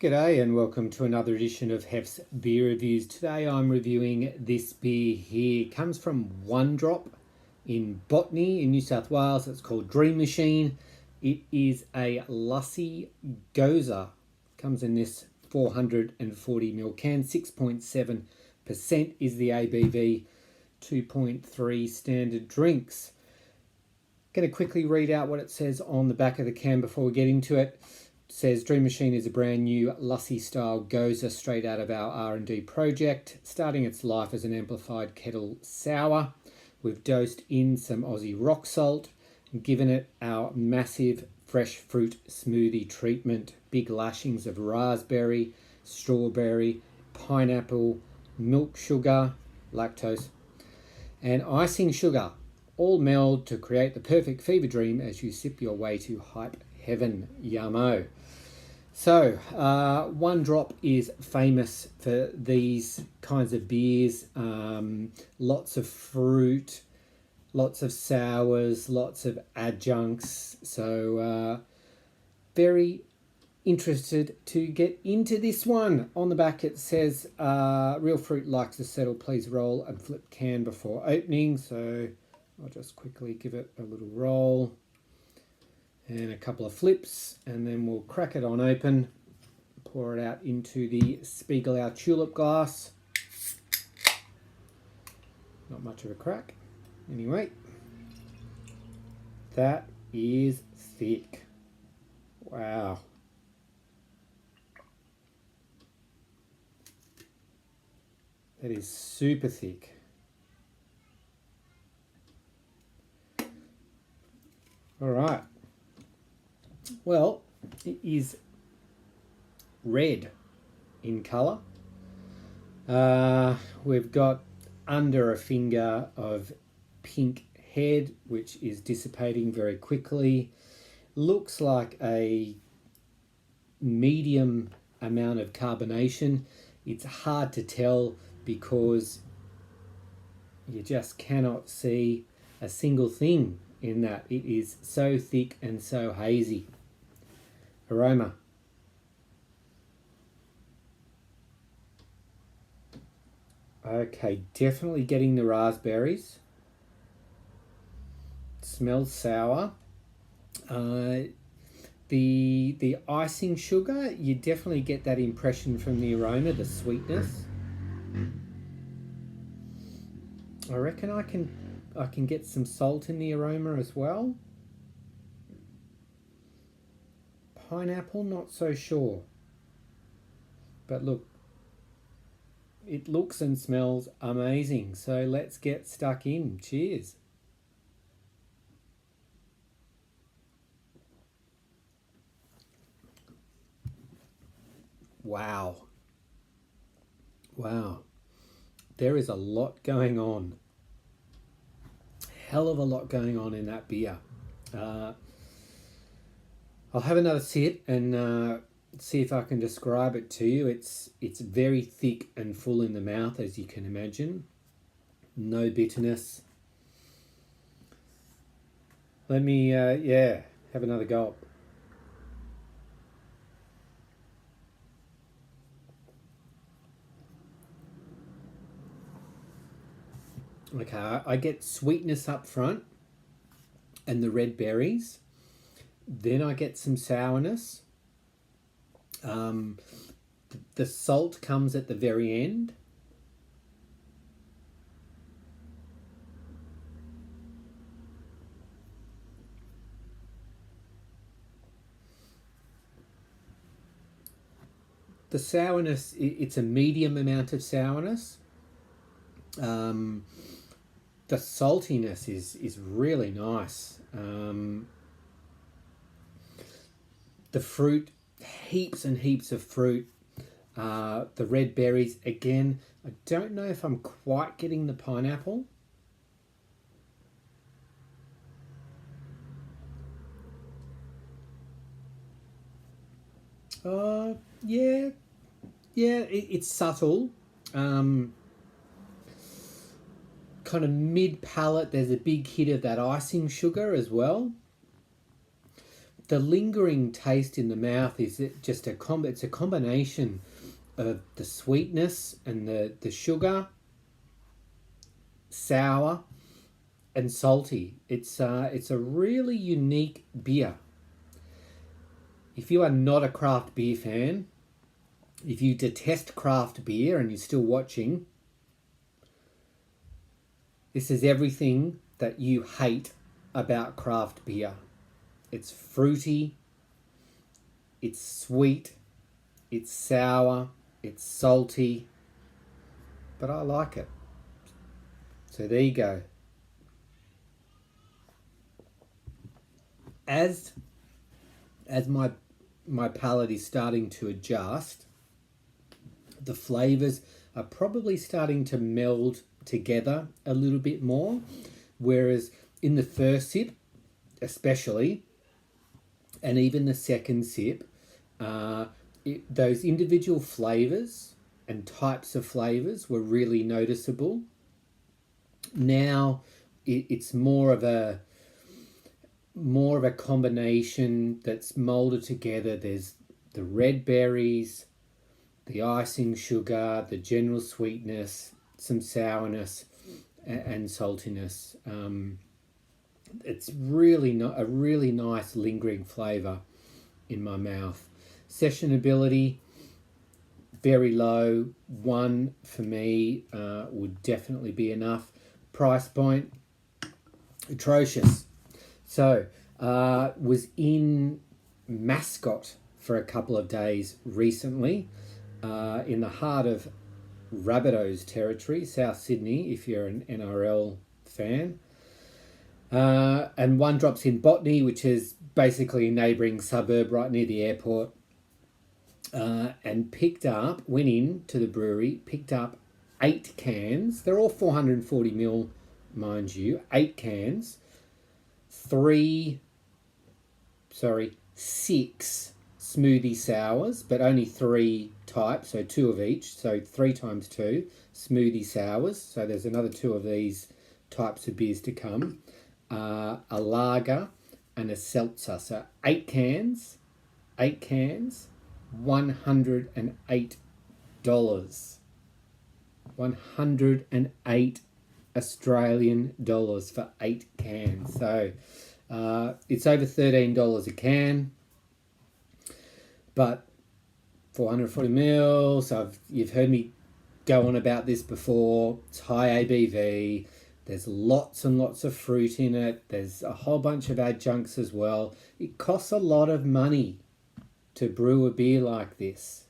G'day and welcome to another edition of Hef's Beer Reviews. Today I'm reviewing this beer here. It comes from One Drop in Botany in New South Wales. It's called Dream Machine. It is a Lassi Gose. Comes in this 440ml can. 6.7% is the ABV. 2.3 standard drinks. Going to quickly read out what it says on the back of the can before we get into it. Says Dream Machine is a brand new Lassi style Gose straight out of our R&D project, starting its life as an amplified kettle sour. We've dosed in some Aussie rock salt and given it our massive fresh fruit smoothie treatment. Big lashings of raspberry, strawberry, pineapple, milk sugar, lactose, and icing sugar, all meld to create the perfect fever dream as you sip your way to hype heaven. Yummo. So, One Drop is famous for these kinds of beers. Lots of fruit, lots of sours, lots of adjuncts. So, very interested to get into this one. On the back it says, real fruit likes to settle. Please roll and flip can before opening. So, I'll just quickly give it a little roll and a couple of flips, and then we'll crack it on open, pour it out into the Spiegelau tulip glass. Not much of a crack. Anyway, that is thick. Wow. That is super thick. All right. Well, it is red in colour. We've got under a finger of pink head, which is dissipating very quickly. Looks like a medium amount of carbonation. It's hard to tell because you just cannot see a single thing in that. It is so thick and so hazy. Aroma. Okay, definitely getting the raspberries. Smells sour. The icing sugar, you definitely get that impression from the aroma, the sweetness. I reckon I can get some salt in the aroma as well. Pineapple, not so sure. But look, it looks and smells amazing. So let's get stuck in. Cheers. Wow. Wow. There is a lot going on. Hell of a lot going on in that beer. I'll have another sip and see if I can describe it to you. It's very thick and full in the mouth, as you can imagine. No bitterness. Let me, have another gulp. Okay, I get sweetness up front and the red berries. Then I get some sourness. The salt comes at the very end. The sourness, it's a medium amount of sourness. The saltiness is really nice. The fruit, heaps and heaps of fruit. The red berries, again, I don't know if I'm quite getting the pineapple. It's subtle. Kind of mid palate, there's a big hit of that icing sugar as well. the lingering taste in the mouth is just it's a combination of the sweetness and the sugar, sour and salty. It's a really unique beer. If you are not a craft beer fan, if you detest craft beer and you're still watching, this is everything that you hate about craft beer. It's fruity, it's sweet, it's sour, it's salty, but I like it. So there you go. As my palate is starting to adjust, the flavors are probably starting to meld together a little bit more, whereas in the first sip especially, and even the second sip, those individual flavors and types of flavors were really noticeable. Now it's more of a combination that's molded together. There's the red berries, the icing sugar, the general sweetness, some sourness and saltiness. It's really not a really nice lingering flavour in my mouth. Sessionability, very low. 1 for me would definitely be enough. Price point, atrocious. So, was in Mascot for a couple of days recently, in the heart of Rabbitohs territory, South Sydney, if you're an NRL fan. And One Drop's in Botany, which is basically a neighbouring suburb right near the airport. And went in to the brewery, picked up 8 cans. They're all 440ml, mind you. 8 cans. 6 smoothie sours, but only 3 types, so 2 of each, so 3 times 2 smoothie sours. So there's another 2 of these types of beers to come. A lager and a seltzer. So 8 cans, $108. $108 Australian dollars for 8 cans. So it's over $13 a can, but 440ml. So you've heard me go on about this before. It's high ABV. There's lots and lots of fruit in it. There's a whole bunch of adjuncts as well. It costs a lot of money to brew a beer like this.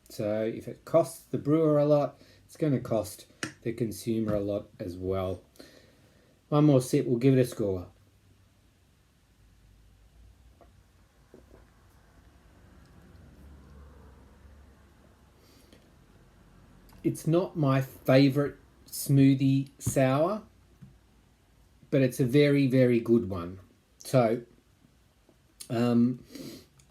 So if it costs the brewer a lot, it's going to cost the consumer a lot as well. One more sip, we'll give it a score. It's not my favourite smoothie sour, but it's a very, very good one. So I'm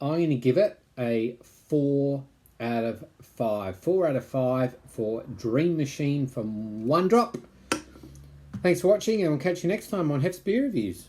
going to give it a 4 out of 5. 4 out of 5 for Dream Machine from One Drop. Thanks for watching, and we'll catch you next time on Hef's Beer Reviews.